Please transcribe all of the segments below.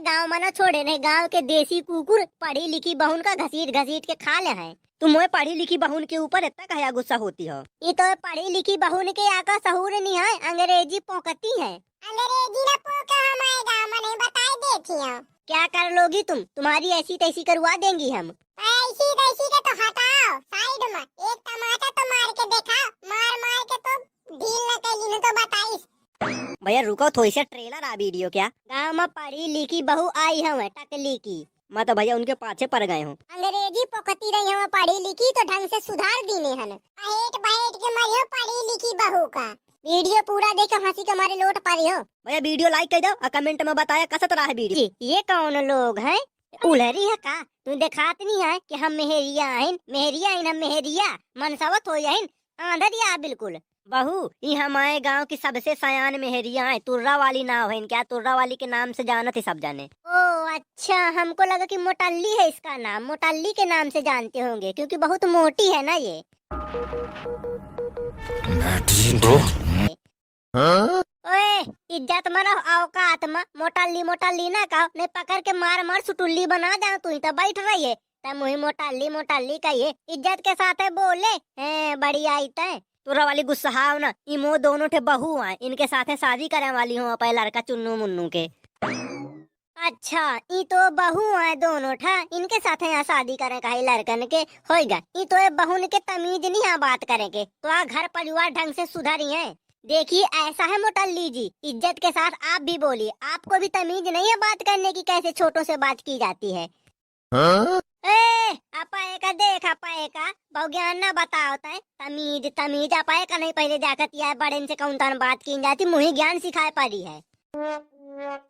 गाँव में न छोड़े नहीं, गाँव के देसी कुकुर पढ़ी लिखी बहुन का घसीट घसीट के खा ले हैं। तुम मोए पढ़ी लिखी बहुन के ऊपर इतना कहा गुस्सा होती हो? ये तो पढ़ी लिखी बहुन के आका सहूर नहीं है, अंग्रेजी पोकती है। अंग्रेजी ना पोका हमारे गाँव में नहीं बताई देती हो। क्या कर लोगी तुम? तुम्हारी ऐसी तैसी करवा देंगी हम। ऐसी तैसी के तो हटाओ साइड में, एक टमाटर तो मार के देखा, मार मार के तो ढील न कैली न तो बताइस। भैया रुको, थोड़ी सी ट्रेलर आ वीडियो क्या? गाँव में पढ़ी लिखी बहू आई है टकली की, मैं तो भैया उनके पाछे पड़ गए हूँ। अंग्रेजी पोकती रही हो पढ़ी लिखी तो ढंग से सुधार दीने हन। बहेट बहेट के मरियो पढ़ी लिखी बहू का। वीडियो पूरा देख हंसी के मारे लोट पारी हो। भैया वीडियो लाइक कर दो और कमेंट में बताया कसत रहा है वीडियो। ये कौन लोग हैं? उलहरी है का? तू दिखात नहीं है कि हम मेहरिया हैं, मेहरिया हैं, हम मेहरिया मनसावत हो जाए आंधरिया बिल्कुल। बहू ये हमारे गांव की सबसे सयान मेहरिया है, तुर्रा वाली नाव है क्या? तुर्रा वाली के नाम से जानत ही सब जाने। ओ अच्छा, हमको लगा कि मोटल्ली है इसका नाम, मोटल्ली के नाम से जानते होंगे क्योंकि बहुत मोटी है ना ये। ओए इज्जत मरो औकात में, मोटल्ली मोटल्ली ना कहो, नहीं पकड़ के मार मार सुटुल्ली बना दे। तू तो बैठ रही है तब मुही मोटल्ली मोटल्ली कहिए, इज्जत के साथ है बोले हैं। बड़ी आई तय तुरा वाली गुस्सा ना, इमो दोनों थे बहू हैं, इनके साथ शादी करे वाली हूँ अपने लड़का चुन्नू मुन्नू के। अच्छा ई तो बहू है दोनों ठा, इनके साथ यहाँ शादी करे कहीं लड़कन के होएगा। ई तो ये बहू के तमीज नहीं यहाँ बात करेंगे तो आ घर परिवार ढंग से सुधरी है। देखिए ऐसा है मोटल्ली जी, इज्जत के साथ आप भी बोलिए, आपको भी तमीज नहीं है बात करने की, कैसे छोटों से बात की जाती है। अपाए का देख, अपाए का बहु ज्ञान ना बताओ तय, तमीज तमीज अपाए का नहीं, पहले जाकर या बड़े से कौन तन बात की जाती, मुझे ज्ञान सिखाए पारी है।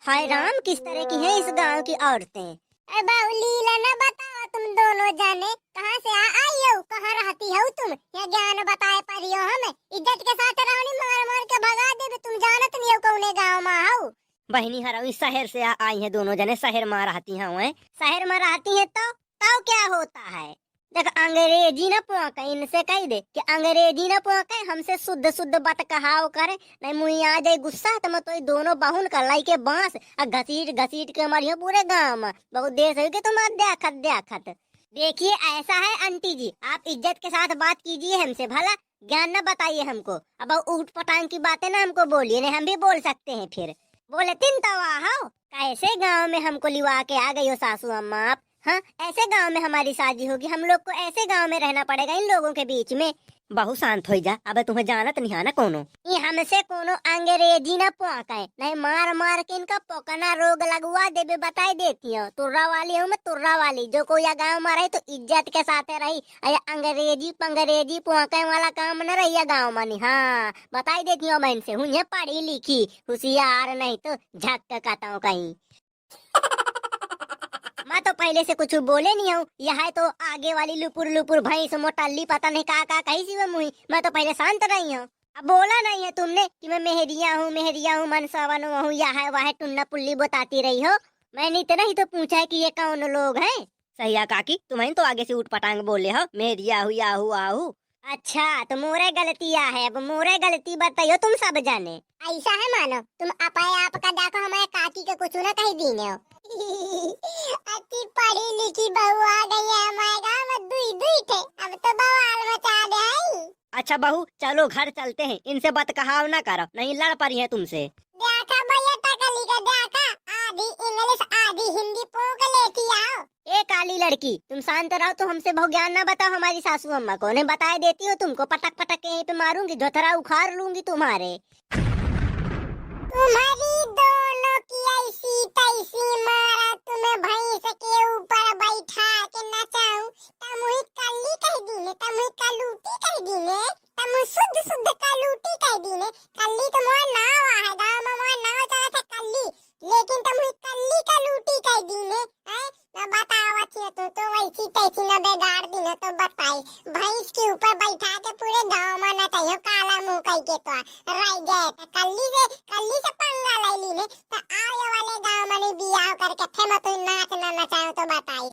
हाय राम किस तरह की है इस गांव की औरतें। लीला ना बताओ, तुम दोनों जाने कहाँ से आई हो, कहाँ रहती हो तुम? या ज्ञान बताए पारी हो हमें? इज्जत के साथ रहोनी, मार मार के भगा दे, तुम जानत नहीं हो कौने गाँव में हो। बहनी हरावी शहर से आई है दोनों जने, शहर में रहती हैं। शहर में रहती है तो क्या होता है? देख अंग्रेजी न पोके, इनसे कह दे कि अंग्रेजी न पोके, हमसे शुद्ध शुद्ध बात कहाओ करे, नहीं मुझे आ जाए गुस्सा तो मैं तो दोनों बहुन कर लाई के बांस और घसीट घसीट के मरियो पूरे गांव में। बहुत देर से कि तुम देखत देखत। देखिए ऐसा है आंटी जी, आप इज्जत के साथ बात कीजिए हमसे, भला ज्ञान न बताइए हमको। अब ऊट पटांग की बातें ना हमको बोलिए, नहीं हम भी बोल सकते हैं फिर। बोले तीन तवा हो, कैसे गांव में हमको लिवा के आ गई हो सासू अम्मा आप? हाँ ऐसे गांव में हमारी शादी होगी, हम लोग को ऐसे गांव में रहना पड़ेगा इन लोगों के बीच में। बहु शांत हो जा, अब तुम्हें जानत नहीं है ना कोनो, ये हमसे कोनो अंग्रेजी न पोके, नहीं मार मार के इनका पोकना रोग लगवा देबे, बताई देती हूँ। तुर्रा वाली हूँ मैं, तुर्रा वाली, जो कोई गाँव में रही तो इज्जत के साथ रही, अंग्रेजी पंग्रेजी पोके वाला काम न रही गाँव में नहीं। हाँ बताई देती हूँ बहन से, हूँ पढ़ी लिखी होशियार, नहीं तो झक कहता हूँ कहीं। मैं तो पहले से कुछ बोले नहीं हूँ, यह है तो आगे वाली लुपुर लुपुर भैंस मोटल्ली पता नहीं का कही सी मुही, मैं तो पहले शांत रही हूँ। अब बोला नहीं है तुमने कि मैं मेहरिया हूँ मनसावन हूँ, यह है वह टुन्ना पुल्ली बताती रही हो। मैंने इतना ही तो पूछा है कि ये कौन लोग हैं। सही है काकी, तुम्हें तो आगे से उठ पटांग बोले हो, मेहरिया हूँ याहू आहू। अच्छा तो मोरे गलतियाँ है, अब मोरे गलती बताइयो तुम सब जाने। ऐसा है मानो तुम अपाए आप का देखो, हमारे काकी के कुछ ना कही दीने हो। अच्छी पढ़ी लिखी बहू आ गई है हमारे गाँव में, दुई दुई थे, अब तो बवाल मचा दे आई। अच्छा बहू चलो घर चलते हैं, इनसे बात कहाव ना करो, नहीं लड़ पड़ी है तुमसे। देखा भैया टकली का देखा, आधी इंग्लिश आधी हिंदी पोक लेती आओ। ए काली लड़की तुम शांत रहो, तो हमसे बहु ज्ञान ना बताओ हमारी सासू अम्मा को, नहीं बताए देती हो तुमको, पटक पटक के यहीं पे मारूंगी, धोथरा उखाड़ लूंगी तुम्हारे। तुम्हारी दोनों की ऐसी तैसी मारा, तुम्हें भैंस के ऊपर बैठा के नचाऊं, तमुही कल्ली कह दीने, तमुही कलूटी कह दीने, तमु शुद्ध शुद्ध कलूटी कह दीने। कल्ली तो मोर नाव है, गाँव में मोर नाव चला था कल्ली, लेकिन तमुही कल्ली कलूटी कह दीने हैं। मैं बताओ अच्छी तो वैसी तैसी न बेगाड़ दीने, तो बताई भैंस के ऊपर बैठा के पूरे गाँव में नचाइयो, काला मुंह कह के तो रह गए। कल्ली से पंगा ले लीने तो आए वाले गाँव में बियाह करके थे मैं तो नाच ना नचाऊं, तो बताई।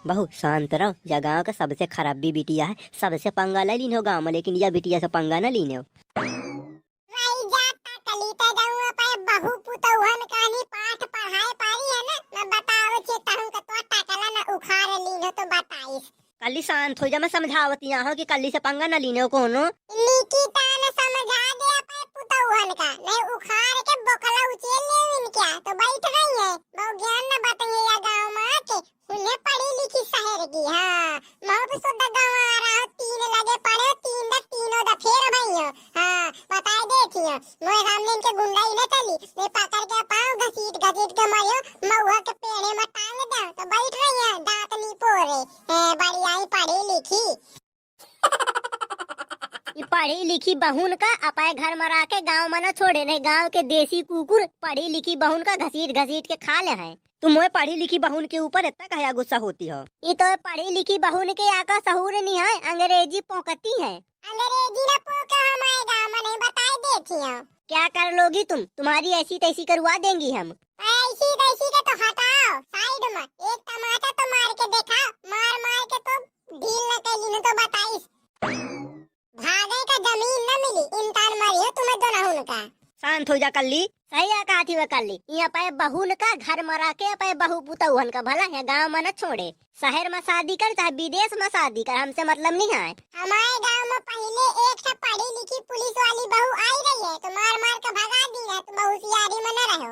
बहू शांत रहो, यह गाँव का सबसे खराबी बिटिया है, सबसे पंगा ले लीन हो गाँव में, लेकिन यह बिटिया से पंगा न लीने हो। नहीं जाता कली ते जाऊं पे बहू पुतौहन कहानी पाठ पढ़ाए कल्ली शांत हो जा, मैं समझावती यहाँ कि कल्ली से पंगा न लीने कोनो। लिखी तान समझा दे अपने पुतौहन का, नहीं उखाड़ के बोकला उचेल ले इनका तो बैठ गई है। बहु ज्ञान न बताइए या गाँव में आके उन्हें पढ़ी लिखी शहर की। हाँ मैं भी सुधा गाँव आ रहा हूँ, 3 लगे पढ़े, 3 दा तीनों दा फेर भाई हो। हाँ बताए देखियो मोए सामने इनके गुंडाई न चली, मैं पकड़ के पाँव घसीट घसीट के मारियो, महुआ के पेड़े में टांग दो तो बैठ रही है, दांत नहीं पोरे। बड़ी आई पढ़ी लिखी। ये पढ़ी लिखी बहुन का अपाए घर मरा के गांव में न छोड़े, नहीं गांव के देसी कुकुर पढ़ी लिखी बहुन का घसीट घसीट के खा ले हैं। तुम मोए पढ़ी लिखी बहुन के ऊपर इतना कहा गुस्सा होती हो? ये तो पढ़ी लिखी बहुन के आका सहूर नहीं है, अंग्रेजी पोकती है। अंग्रेजी न पोका हमारे गाँव में, नहीं बताए देखियो। क्या कर लोगी तुम? तुम्हारी ऐसी तैसी करवा देंगी हम। ऐसी तैसी के तो हटाओ साइड में, एक टमाटर तो मार के देखा, मार मार के तो ढील न कैली न तो बताइस। भागे का जमीन न मिली, इंसान मरियो तुम्हें दोनों का। शांत हो जा कल्ली, सही आ कहा थी वह कल्ली। यहाँ पे बहुन का घर मरा के पे बहु पुतौहन का भला है गांव में न छोड़े। शहर में शादी कर चाहे विदेश में शादी कर, हमसे मतलब नहीं है। हमारे गांव में पहले एक से पढ़ी लिखी पुलिस वाली बहू आई रही है तो मार मार के भगा दी है, तुम होशियारी में न रहो।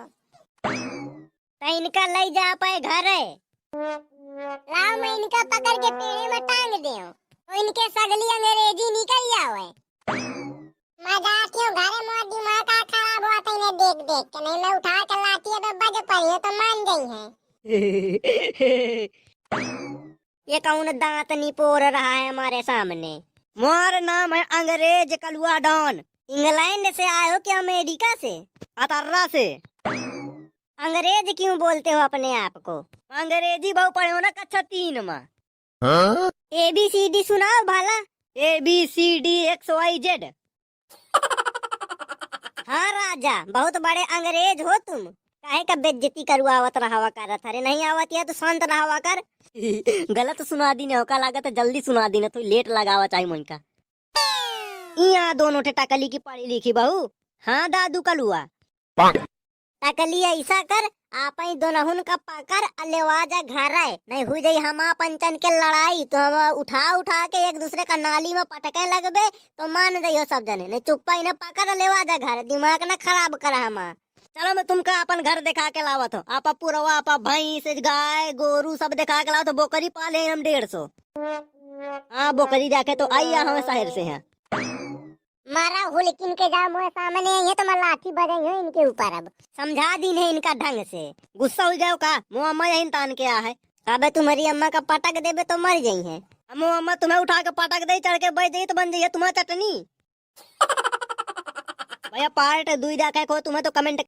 तो इनका ले जा पे घर है, लाओ मैं इनका पकड़ के पेड़े में टांग दे, तो इनके सगली अंग्रेजी निकल जाओ। मजाक क्यों, घरे मोर दिमाग का खराब हुआ था इन्हें देख देख के, नहीं मैं उठा के लाती है तो बज पड़ी हो तो मान गई है। ये कौन दांत नहीं पोर रहा है हमारे सामने? मोर नाम है अंग्रेज कलुआ डॉन। इंग्लैंड से आए हो क्या, अमेरिका से, अतर्रा से? अंग्रेज क्यों बोलते हो अपने आप को? अंग्रेजी बहु पढ़े हो ना कक्षा 3 में। ABCD सुनाओ भाला, ABCDXYZ। हाँ राजा, बहुत बड़े अंग्रेज हो तुम, काहे का बेइज्जती करवावत रहावा करत? अरे नहीं आवत या तो शांत रहावा कर। गलत सुना दी ने का लागत जल्दी सुना दी ने, तो लेट लगावा चाहिए मन का। यहाँ दोनों ठे टकली की पढ़ी लिखी बहू। हाँ दादू कलुआ, टकली ऐसा कर, आप ही दोनों का पकड़ अलेवाजा घर आए, नहीं हो जाई हम पंचन के लड़ाई तो हम उठा उठा के एक दूसरे का नाली में पटके लगबे तो मान जाइयो सब जने। नहीं चुप्पा इन्हें पकड़ अलेवाजा घर, दिमाग न खराब करा हम। चलो मैं तुमका अपन घर दिखा के लावत हो, आपा पुरवा आपा भैंस गाय गोरू सब दिखा के लाओ, तो बोकरी पाले हम 150। हाँ बोकरी जाके तो आई हम शहर से हैं। मारा हो लेकिन के जाओ मोए सामने ये तो मैं लाठी बजाई हूँ इनके ऊपर। अब समझा दी है इनका ढंग से, गुस्सा हो जाओ का? मुँह अम्मा यही तान के आ है, अबे तुम्हारी अम्मा का पटक देबे तो मर जाई है। मुँह अम्मा तुम्हें उठा के पटक दे, चढ़ के बैठ जाइए तो बन जाइए तुम्हारा चटनी। भैया पार्ट 2 जाके को तुम्हें तो कमेंट